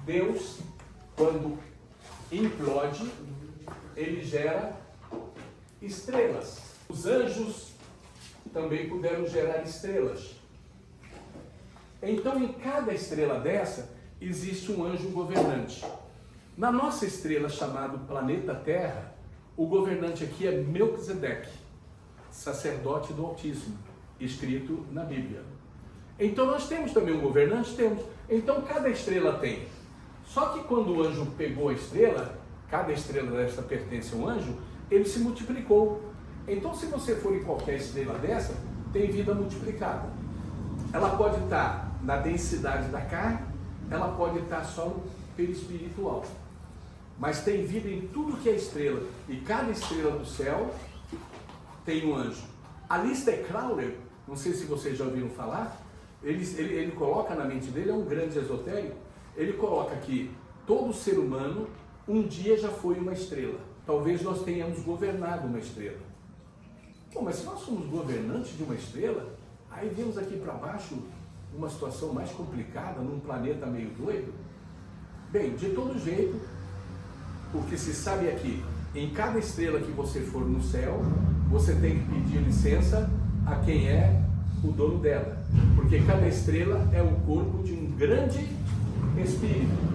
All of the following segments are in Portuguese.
Deus, quando implode, ele gera estrelas. Os anjos também puderam gerar estrelas. Então, em cada estrela dessa, existe um anjo governante. Na nossa estrela, chamada planeta Terra, o governante aqui é Melquisedeque, sacerdote do Altíssimo, escrito na Bíblia. Então, nós temos também um governante? Temos. Então, cada estrela tem. Só que quando o anjo pegou a estrela, cada estrela dessa pertence a um anjo, ele se multiplicou. Então, se você for em qualquer estrela dessa, tem vida multiplicada. Ela pode estar na densidade da carne, ela pode estar só no perispiritual. Mas tem vida em tudo que é estrela. E cada estrela do céu tem um anjo. Aleister Crowley, não sei se vocês já ouviram falar, ele coloca na mente dele, é um grande esotérico, ele coloca que todo ser humano um dia já foi uma estrela. Talvez nós tenhamos governado uma estrela. Bom, mas se nós somos governantes de uma estrela, aí vemos aqui para baixo uma situação mais complicada, num planeta meio doido. Bem, de todo jeito, o que se sabe é que em cada estrela que você for no céu, você tem que pedir licença a quem é o dono dela. Porque cada estrela é o corpo de um grande espírito.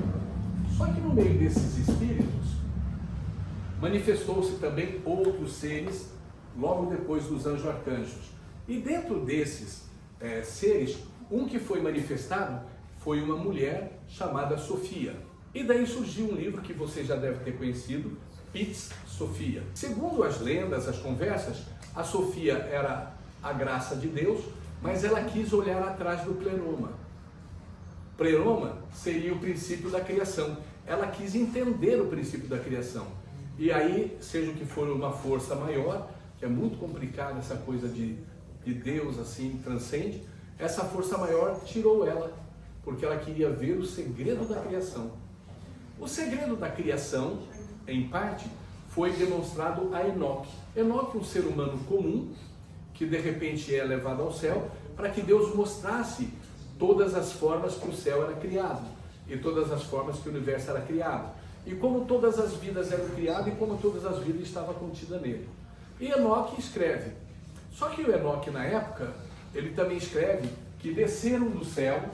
Só que no meio desses espíritos, manifestou-se também outros seres, logo depois dos anjos arcanjos. E dentro desses seres, um que foi manifestado foi uma mulher chamada Sofia. E daí surgiu um livro que você já deve ter conhecido, Pitz Sophia. Segundo as lendas, as conversas, a Sofia era a graça de Deus, mas ela quis olhar atrás do pleroma. Pleroma seria o princípio da criação. Ela quis entender o princípio da criação. E aí, seja o que for uma força maior, que é muito complicada essa coisa de Deus assim, transcende, essa força maior tirou ela, porque ela queria ver o segredo da criação. O segredo da criação, em parte, foi demonstrado a Enoque. Enoque, um ser humano comum, que de repente é levado ao céu, para que Deus mostrasse todas as formas que o céu era criado, e todas as formas que o universo era criado, e como todas as vidas eram criadas, e como todas as vidas estavam contidas nele. E Enoque escreve. Só que o Enoque, na época, ele também escreve que desceram do céu,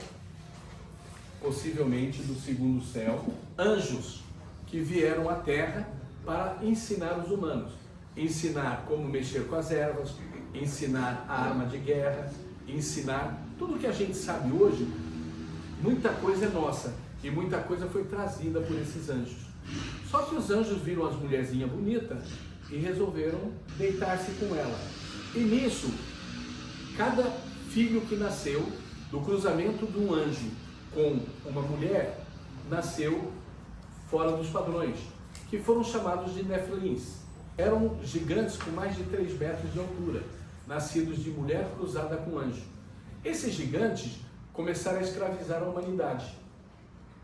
possivelmente do segundo céu, anjos que vieram à terra para ensinar os humanos. Ensinar como mexer com as ervas, ensinar a arma de guerra, ensinar tudo que a gente sabe hoje. Muita coisa é nossa e muita coisa foi trazida por esses anjos. Só que os anjos viram as mulherzinhas bonitas e resolveram deitar-se com ela. E nisso, cada filho que nasceu do cruzamento de um anjo com uma mulher, nasceu fora dos padrões, que foram chamados de Nefilins. Eram gigantes com mais de 3 metros de altura, nascidos de mulher cruzada com anjo. Esses gigantes começaram a escravizar a humanidade.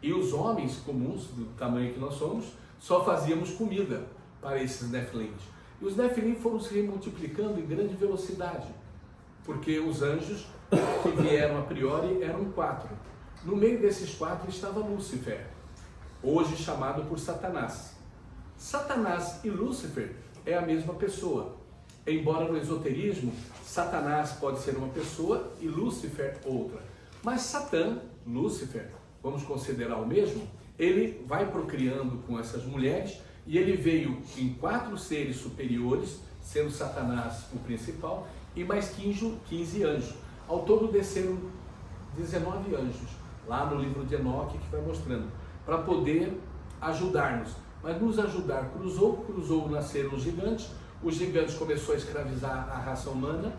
E os homens comuns, do tamanho que nós somos, só fazíamos comida para esses Nefilins. E os Nefilins foram se multiplicando em grande velocidade, porque os anjos que vieram a priori eram 4. No meio desses 4 estava Lúcifer, hoje chamado por Satanás. Satanás e Lúcifer é a mesma pessoa, embora no esoterismo Satanás pode ser uma pessoa e Lúcifer outra. Mas Satã, Lúcifer, vamos considerar o mesmo, ele vai procriando com essas mulheres e ele veio em 4 seres superiores, sendo Satanás o principal, e mais 15 anjos. Ao todo desceram 19 anjos, lá no livro de Enoque, que vai mostrando, para poder ajudar-nos. Mas nos ajudar, cruzou, nasceram os gigantes começaram a escravizar a raça humana,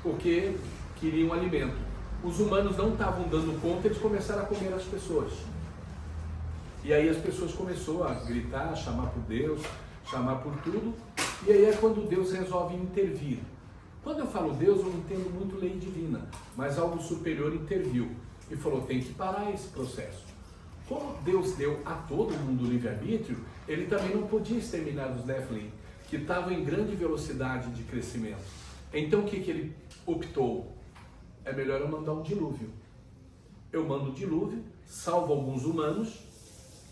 porque queriam alimento. Os humanos não estavam dando conta, eles começaram a comer as pessoas. E aí as pessoas começaram a gritar, a chamar por Deus, chamar por tudo, e aí é quando Deus resolve intervir. Quando eu falo Deus, eu não entendo muito lei divina, mas algo superior interviu e falou, tem que parar esse processo. Como Deus deu a todo mundo o livre-arbítrio, ele também não podia exterminar os Nephilim, que estavam em grande velocidade de crescimento. Então o que ele optou? É melhor eu mandar um dilúvio. Eu mando um dilúvio, salvo alguns humanos,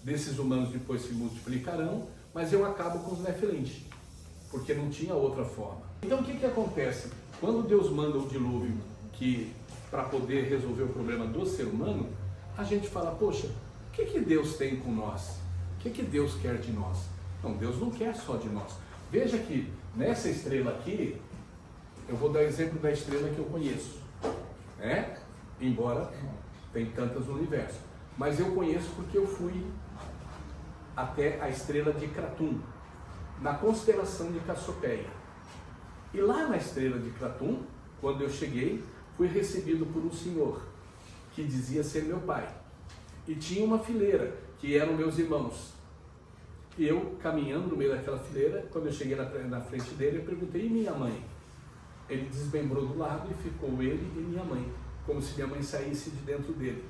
desses humanos depois se multiplicarão, mas eu acabo com os Nefilins, porque não tinha outra forma. Então o que acontece? Quando Deus manda o dilúvio para poder resolver o problema do ser humano, a gente fala, poxa, o que Deus tem com nós? O que Deus quer de nós? Não, Deus não quer só de nós. Veja que nessa estrela aqui, eu vou dar exemplo da estrela que eu conheço, né? Embora tem tantas no universo. Mas eu conheço porque eu fui até a estrela de Kratum, na constelação de Cassiopeia. E lá na estrela de Kratum, quando eu cheguei, fui recebido por um senhor que dizia ser meu pai. E tinha uma fileira, que eram meus irmãos. E eu, caminhando no meio daquela fileira, quando eu cheguei na frente dele, eu perguntei, e minha mãe? Ele desmembrou do lado e ficou ele e minha mãe, como se minha mãe saísse de dentro dele.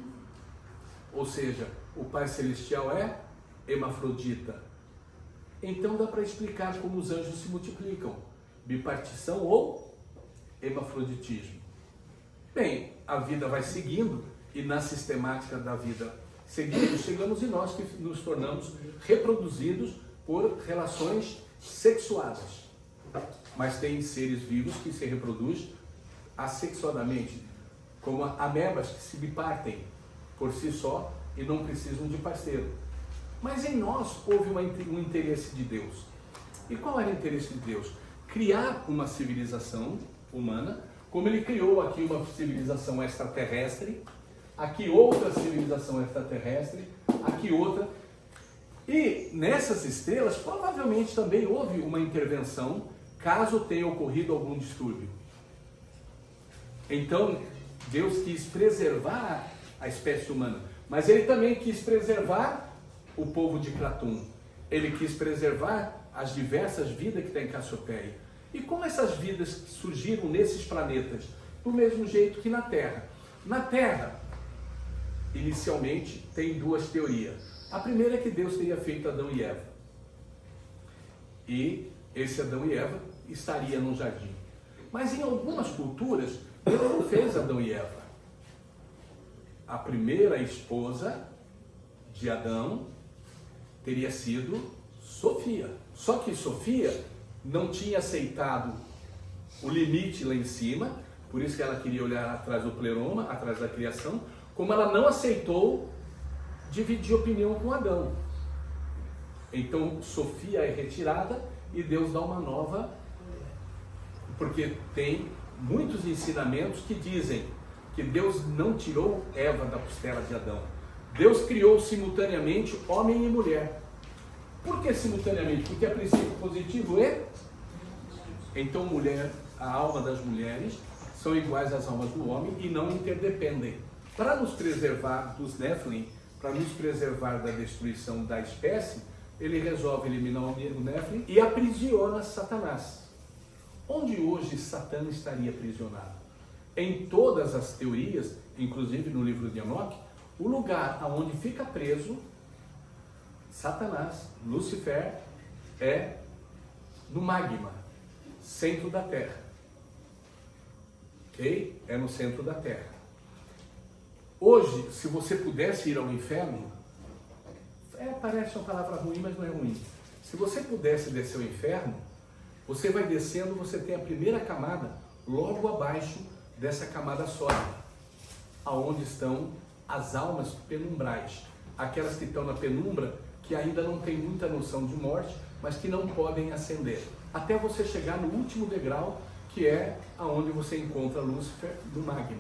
Ou seja, o Pai Celestial é hermafrodita. Então dá para explicar como os anjos se multiplicam. Bipartição ou hermafroditismo. Bem, a vida vai seguindo e na sistemática da vida seguindo, chegamos em nós que nos tornamos reproduzidos por relações sexuadas. Mas tem seres vivos que se reproduzem assexuadamente, como amebas que se bipartem por si só e não precisam de parceiro. Mas em nós houve um interesse de Deus. E qual era o interesse de Deus? Criar uma civilização humana, como ele criou aqui uma civilização extraterrestre, aqui outra civilização extraterrestre, aqui outra. E nessas estrelas provavelmente também houve uma intervenção, caso tenha ocorrido algum distúrbio. Então Deus quis preservar a espécie humana, mas ele também quis preservar o povo de Kratum. Ele quis preservar as diversas vidas que tem em Cassiopeia. E como essas vidas surgiram nesses planetas? Do mesmo jeito que na Terra. Na Terra, inicialmente, tem duas teorias. A primeira é que Deus teria feito Adão e Eva. E esse Adão e Eva estaria no jardim. Mas em algumas culturas, Deus não fez Adão e Eva. A primeira esposa de Adão teria sido Sofia. Só que Sofia não tinha aceitado o limite lá em cima, por isso que ela queria olhar atrás do pleroma, atrás da criação, como ela não aceitou dividir opinião com Adão. Então Sofia é retirada e Deus dá uma nova, porque tem muitos ensinamentos que dizem que Deus não tirou Eva da costela de Adão. Deus criou simultaneamente homem e mulher. Por que simultaneamente? Porque a princípio positivo é. Então mulher, a alma das mulheres são iguais às almas do homem e não interdependem. Para nos preservar dos Nephilim, para nos preservar da destruição da espécie, ele resolve eliminar o Nephilim e aprisiona Satanás. Onde hoje Satã estaria aprisionado? Em todas as teorias, inclusive no livro de Enoque, o lugar aonde fica preso Satanás, Lúcifer, é no magma, centro da Terra. Ok? É no centro da Terra. Hoje, se você pudesse ir ao inferno, parece uma palavra ruim, mas não é ruim. Se você pudesse descer ao inferno, você vai descendo, você tem a primeira camada logo abaixo dessa camada sólida, aonde estão as almas penumbrais, aquelas que estão na penumbra, que ainda não tem muita noção de morte, mas que não podem ascender, até você chegar no último degrau, que é aonde você encontra Lúcifer no magma.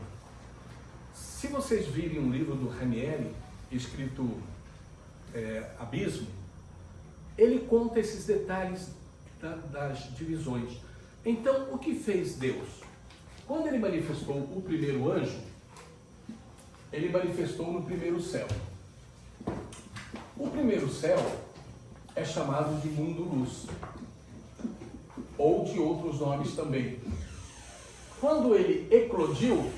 Se vocês virem um livro do Ranieri, escrito Abismo, ele conta esses detalhes das divisões. Então, o que fez Deus? Quando ele manifestou o primeiro anjo, ele manifestou no primeiro céu. O primeiro céu é chamado de mundo-luz, ou de outros nomes também. Quando ele eclodiu,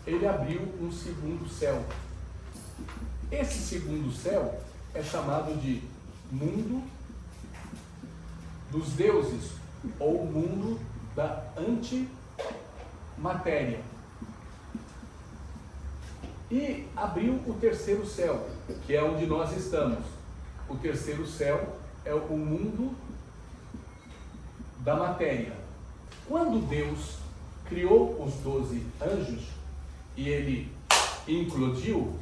ele abriu um segundo céu. Esse segundo céu é chamado de mundo dos deuses, ou mundo da antimatéria. E abriu o terceiro céu, que é onde nós estamos. O terceiro céu é o mundo da matéria. Quando Deus criou os 12 anjos e ele implodiu,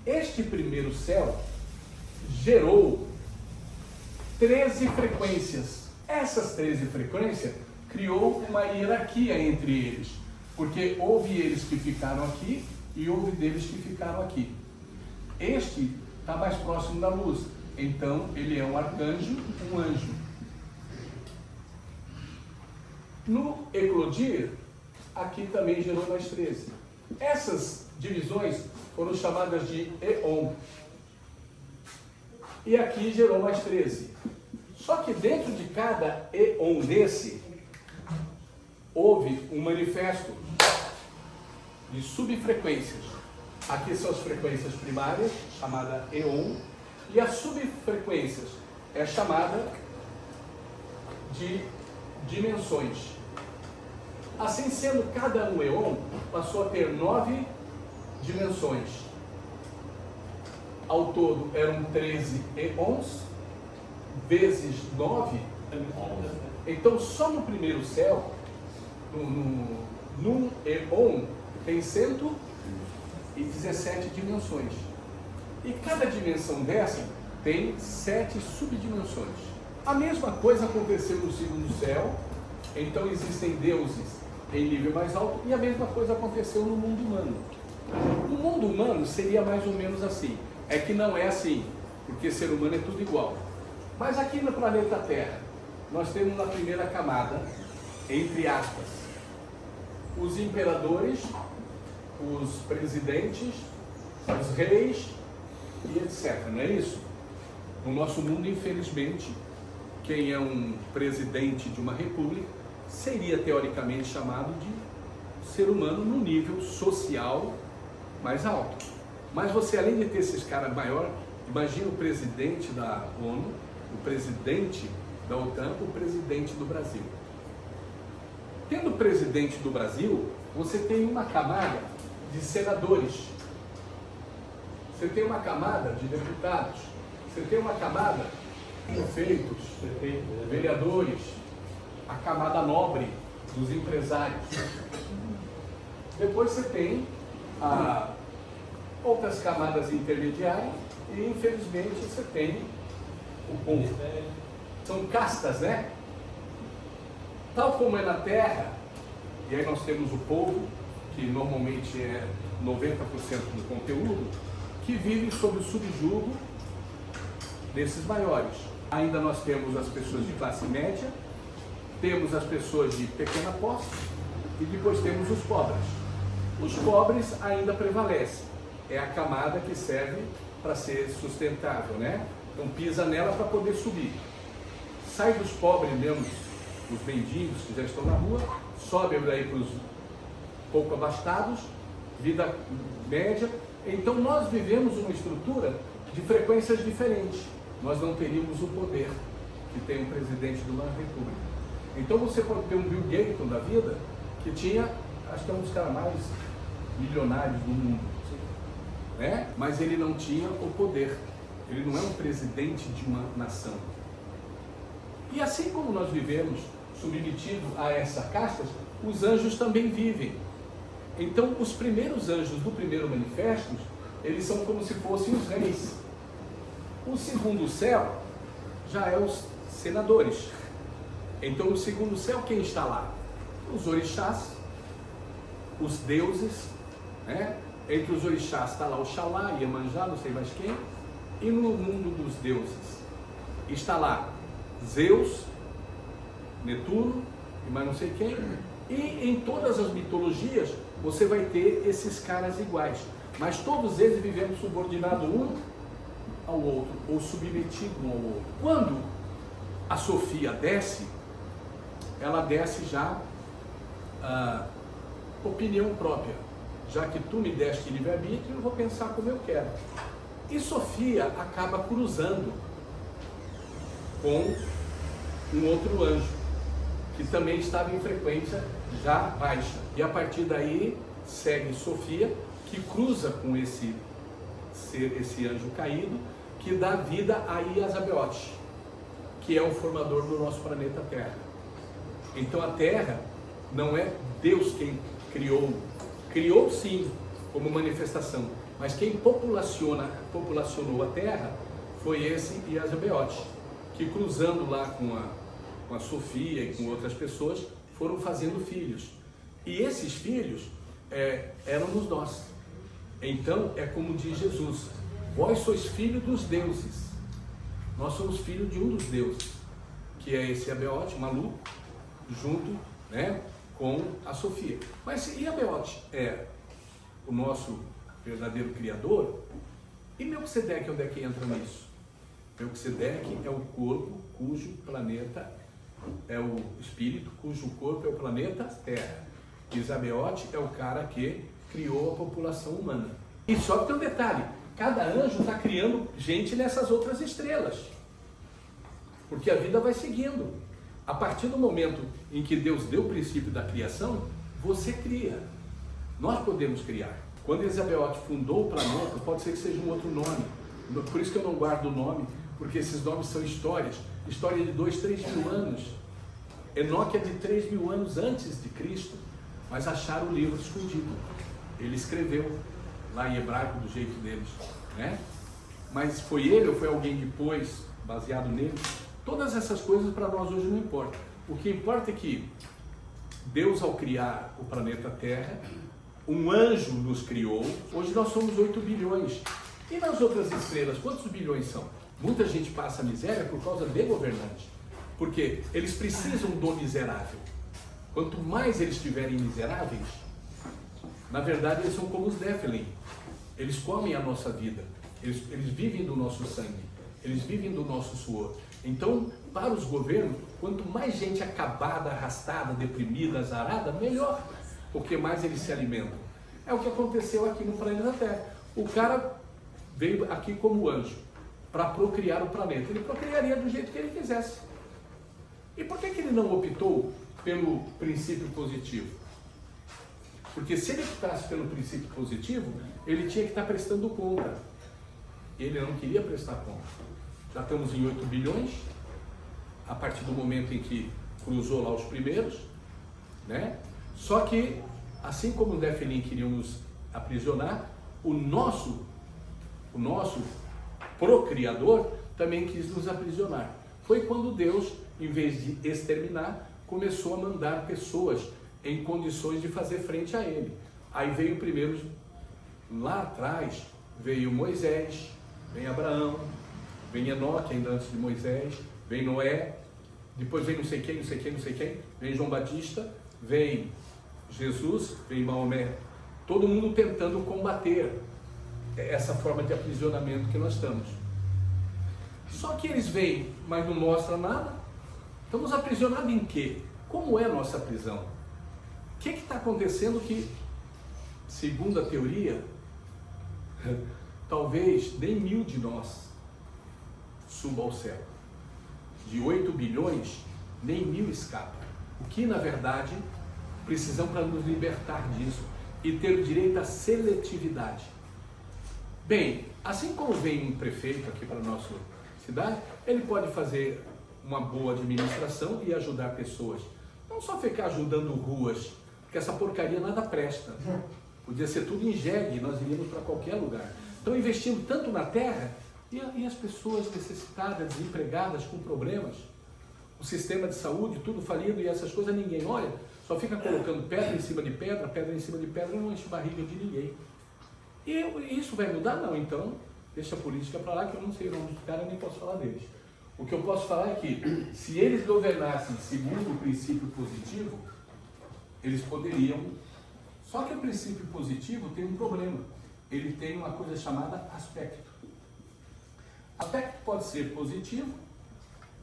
este primeiro céu gerou 13 frequências. Essas 13 frequências criou uma hierarquia entre eles, porque houve eles que ficaram aqui e houve deles que ficaram aqui. Este está mais próximo da luz, então ele é um arcanjo, um anjo. No eclodir, aqui também gerou mais 13. Essas divisões foram chamadas de Eon. E aqui gerou mais 13. Só que dentro de cada Eon desse, houve um manifesto de subfrequências. Aqui são as frequências primárias, chamada Eon, e as subfrequências é chamada de dimensões. Assim sendo, cada um Eon passou a ter 9 dimensões. Ao todo eram 13 Eons, vezes 9. Então só no primeiro céu, num Eon, tem 117 dimensões. E cada dimensão dessa tem 7 subdimensões. A mesma coisa aconteceu no segundo céu, então existem deuses em nível mais alto, e a mesma coisa aconteceu no mundo humano. O mundo humano seria mais ou menos assim. É que não é assim, porque ser humano é tudo igual. Mas aqui no planeta Terra, nós temos na primeira camada, entre aspas, os imperadores, os presidentes, os reis e etc. Não é isso? No nosso mundo, infelizmente, quem é um presidente de uma república seria teoricamente chamado de ser humano no nível social mais alto. Mas você, além de ter esses caras maiores, imagina o presidente da ONU, o presidente da OTAN, o presidente do Brasil. Tendo o presidente do Brasil, você tem uma camada de senadores, você tem uma camada de deputados, você tem uma camada de prefeitos, vereadores, a camada nobre dos empresários. Depois você tem outras camadas intermediárias e, infelizmente, você tem o povo. São castas, né? Tal como é na Terra, e aí nós temos o povo, que normalmente é 90% do conteúdo, que vive sob o subjugo desses maiores. Ainda nós temos as pessoas de classe média, temos as pessoas de pequena posse e depois temos os pobres. Os pobres ainda prevalecem. É a camada que serve para ser sustentável, né? Então pisa nela para poder subir. Sai dos pobres mesmo, os mendigos que já estão na rua, sobe daí para os pouco abastados, vida média. Então nós vivemos uma estrutura de frequências diferentes. Nós não teríamos o poder que tem um presidente de uma república. Então você pode ter um Bill Gates da vida, que tinha, acho que é um dos caras mais milionários do mundo, né? Mas ele não tinha o poder. Ele não é um presidente de uma nação. E assim como nós vivemos submetidos a essas castas, os anjos também vivem. Então os primeiros anjos do primeiro manifesto, eles são como se fossem os reis. O segundo céu já é os senadores. Então no segundo céu quem está lá? Os orixás, os deuses, né? Entre os orixás está lá o Xalá, Iemanjá, não sei mais quem. E no mundo dos deuses está lá Zeus, Netuno e mais não sei quem. E em todas as mitologias você vai ter esses caras iguais. Mas todos eles vivendo subordinado um ao outro, ou submetido um ao outro. Quando a Sofia desce, ela desce já opinião própria. Já que tu me deste livre-arbítrio, eu vou pensar como eu quero. E Sofia acaba cruzando com um outro anjo, que também estava em frequência já baixa. E a partir daí segue Sofia, que cruza com esse ser esse anjo caído, que dá vida a Iazabeote, que é o formador do nosso planeta Terra. Então a Terra não é Deus quem criou, criou sim, como manifestação, mas quem populacionou a Terra foi esse Iazabeote, que cruzando lá com a Sofia e com outras pessoas, foram fazendo filhos. E esses filhos éramos nós. Então é como diz Jesus: vós sois filhos dos deuses. Nós somos filhos de um dos deuses, que é esse Abeote, maluco, junto, né, com a Sofia. Mas se Abeote é o nosso verdadeiro criador, e Melquisedeque onde é que entra nisso? Melquisedeque é o corpo cujo planeta é o espírito, cujo corpo é o planeta Terra. Isabeote é o cara que criou a população humana. E só que tem um detalhe: cada anjo está criando gente nessas outras estrelas, porque a vida vai seguindo. A partir do momento em que Deus deu o princípio da criação, você cria. Nós podemos criar. Quando Isabeote fundou o planeta, pode ser que seja um outro nome. Por isso que eu não guardo o nome, porque esses nomes são histórias. História de 2, 3 mil anos. Enoque é de 3 mil anos antes de Cristo, mas acharam o livro escondido. Ele escreveu lá em hebraico do jeito deles, né? Mas foi ele ou foi alguém depois, baseado nele? Todas essas coisas para nós hoje não importam. O que importa é que Deus, ao criar o planeta Terra, um anjo nos criou. Hoje nós somos 8 bilhões. E nas outras estrelas, quantos bilhões são? Muita gente passa miséria por causa de governante, porque eles precisam do miserável. Quanto mais eles estiverem miseráveis, na verdade eles são como os Nephilim. Eles comem a nossa vida, eles vivem do nosso sangue, eles vivem do nosso suor. Então, para os governos, quanto mais gente acabada, arrastada, deprimida, azarada, melhor, porque mais eles se alimentam. É o que aconteceu aqui no planeta Terra. O cara veio aqui como anjo para procriar o planeta. Ele procriaria do jeito que ele quisesse. E por que ele não optou pelo princípio positivo? Porque se ele optasse pelo princípio positivo, ele tinha que estar prestando conta. Ele não queria prestar conta. Já estamos em 8 bilhões, a partir do momento em que cruzou lá os primeiros, né? Só que, assim como os Nephilim queriam nos aprisionar, o nosso procriador também quis nos aprisionar. Foi quando Deus, em vez de exterminar, começou a mandar pessoas em condições de fazer frente a ele. Aí veio primeiro, lá atrás, veio Moisés, vem Abraão, vem Enoque, ainda antes de Moisés, vem Noé, depois vem não sei quem, vem João Batista, vem Jesus, vem Maomé, todo mundo tentando combater essa forma de aprisionamento que nós estamos. Só que eles vêm, mas não mostram nada. Estamos aprisionados em quê? Como é a nossa prisão? O que está acontecendo que, segundo a teoria, talvez nem 1000 de nós suba ao céu. De 8 bilhões, nem 1000 escapa. O que, na verdade, precisamos para nos libertar disso e ter o direito à seletividade. Bem, assim como vem um prefeito aqui para a nossa cidade, ele pode fazer uma boa administração e ajudar pessoas. Não só ficar ajudando ruas, porque essa porcaria nada presta. Podia ser tudo em jegue, nós iríamos para qualquer lugar. Estão investindo tanto na terra e as pessoas necessitadas, desempregadas, com problemas. O sistema de saúde, tudo falido e essas coisas, ninguém olha. Só fica colocando pedra em cima de pedra, pedra em cima de pedra, não enche barriga de ninguém. E isso vai mudar? Não. Então, deixa a política para lá, que eu não sei o nome dos caras, nem posso falar deles. O que eu posso falar é que, se eles governassem segundo o princípio positivo, eles poderiam. Só que o princípio positivo tem um problema. Ele tem uma coisa chamada aspecto. Aspecto pode ser positivo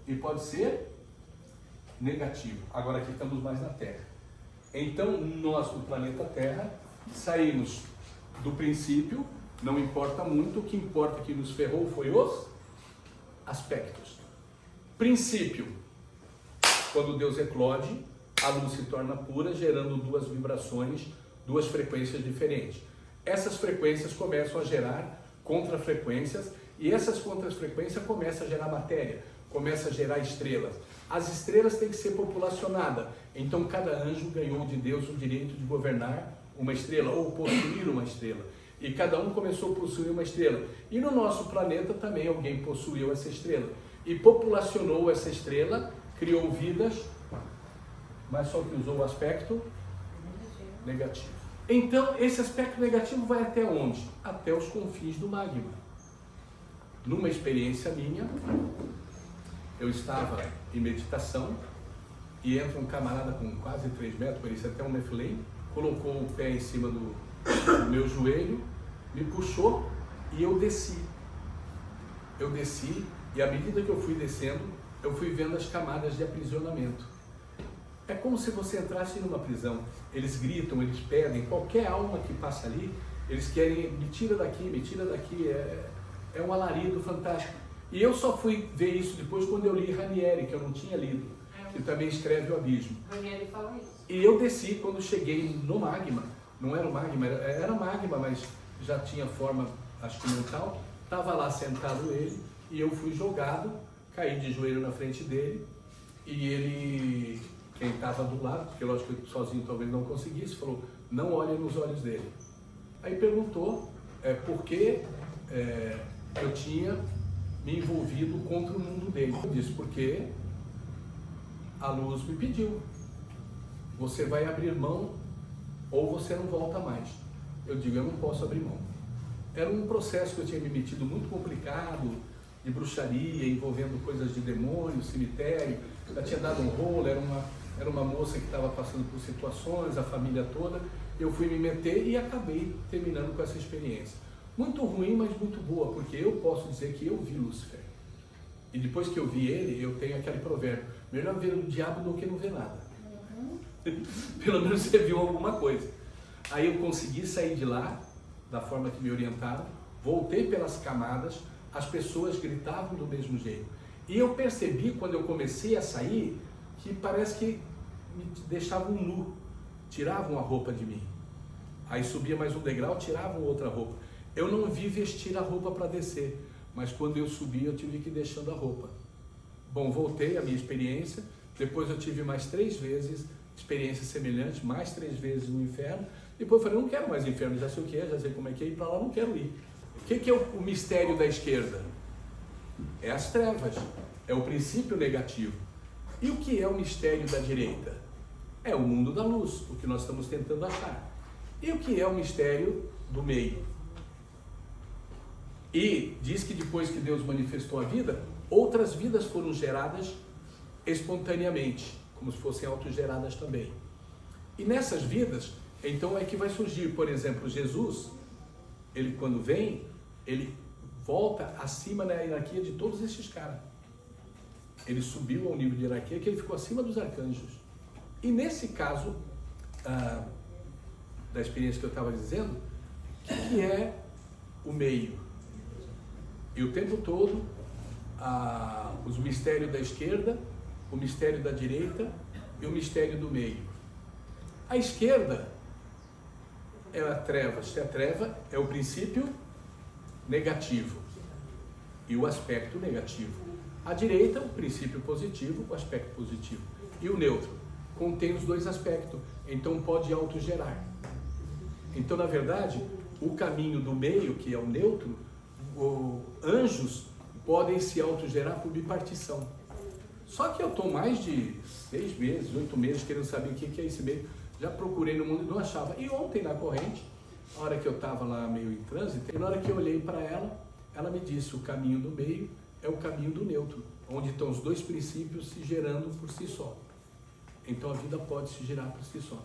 e pode ser negativo. Agora aqui estamos mais na Terra. Então, nós, no planeta Terra, saímos do princípio, não importa muito, o que importa que nos ferrou foi os aspectos. Princípio, quando Deus eclode, a luz se torna pura, gerando 2 vibrações, 2 frequências diferentes. Essas frequências começam a gerar contrafrequências, e essas contrafrequências começam a gerar matéria, começam a gerar estrelas. As estrelas têm que ser populacionadas, então cada anjo ganhou de Deus o direito de governar uma estrela, ou possuir uma estrela. E cada um começou a possuir uma estrela. E no nosso planeta também alguém possuiu essa estrela. E populacionou essa estrela, criou vidas, mas só que usou o aspecto negativo. Então, esse aspecto negativo vai até onde? Até os confins do magma. Numa experiência minha, eu estava em meditação e entra um camarada com quase 3 metros, parecia até um Nephilim, colocou o pé em cima do meu joelho, me puxou e eu desci. Eu desci e à medida que eu fui descendo, eu fui vendo as camadas de aprisionamento. É como se você entrasse numa prisão. Eles gritam, eles pedem, qualquer alma que passa ali, eles querem, me tira daqui, é um alarido fantástico. E eu só fui ver isso depois quando eu li Ranieri, que eu não tinha lido, que também escreve O Abismo. Ranieri fala isso. E eu desci quando cheguei no magma, não era o magma, era magma, mas já tinha forma, acho que mental, estava lá sentado ele, e eu fui jogado, caí de joelho na frente dele, e ele, quem estava do lado, porque lógico que sozinho talvez não conseguisse, falou, não olhe nos olhos dele. Aí perguntou por que eu tinha me envolvido contra o mundo dele. Eu disse, porque a luz me pediu, você vai abrir mão ou você não volta mais. Eu digo, eu não posso abrir mão. Era um processo que eu tinha me metido muito complicado, de bruxaria, envolvendo coisas de demônio, cemitério, já tinha dado um rolo, era uma moça que estava passando por situações, a família toda, eu fui me meter e acabei terminando com essa experiência. Muito ruim, mas muito boa, porque eu posso dizer que eu vi Lúcifer. E depois que eu vi ele, eu tenho aquele provérbio, melhor ver o diabo do que não ver nada. Pelo menos você viu alguma coisa. Aí eu consegui sair de lá, da forma que me orientaram, voltei pelas camadas, as pessoas gritavam do mesmo jeito. E eu percebi, quando eu comecei a sair, que parece que me deixavam nu, tiravam a roupa de mim. Aí subia mais um degrau, tiravam outra roupa. Eu não vi vestir a roupa para descer, mas quando eu subi, eu tive que ir deixando a roupa. Bom, voltei à minha experiência, depois eu tive mais 3 vezes experiência semelhante, mais 3 vezes no inferno. Depois eu falei, não quero mais inferno, já sei o que é, já sei como é que é, e para lá não quero ir. O que é o mistério da esquerda? É as trevas, é o princípio negativo. E o que é o mistério da direita? É o mundo da luz, o que nós estamos tentando achar. E o que é o mistério do meio? E diz que depois que Deus manifestou a vida, outras vidas foram geradas espontaneamente, como se fossem autogeradas também. E nessas vidas, então é que vai surgir, por exemplo, Jesus, ele quando vem, ele volta acima na hierarquia de todos esses caras. Ele subiu ao nível de hierarquia que ele ficou acima dos arcanjos. E nesse caso, da experiência que eu estava dizendo, o que é o meio? E o tempo todo, os mistérios da esquerda, o mistério da direita e o mistério do meio. A esquerda é a treva. Se a treva é o princípio negativo e o aspecto negativo. A direita, o princípio positivo, o aspecto positivo. E o neutro contém os 2 aspectos, então pode autogerar. Então, na verdade, o caminho do meio, que é o neutro, anjos podem se autogerar por bipartição. Só que eu estou mais de 6 meses, 8 meses querendo saber o que é esse meio. Já procurei no mundo e não achava. E ontem na corrente, na hora que eu estava lá meio em trânsito, e na hora que eu olhei para ela, ela me disse, o caminho do meio é o caminho do neutro, onde estão os 2 princípios se gerando por si só. Então a vida pode se gerar por si só.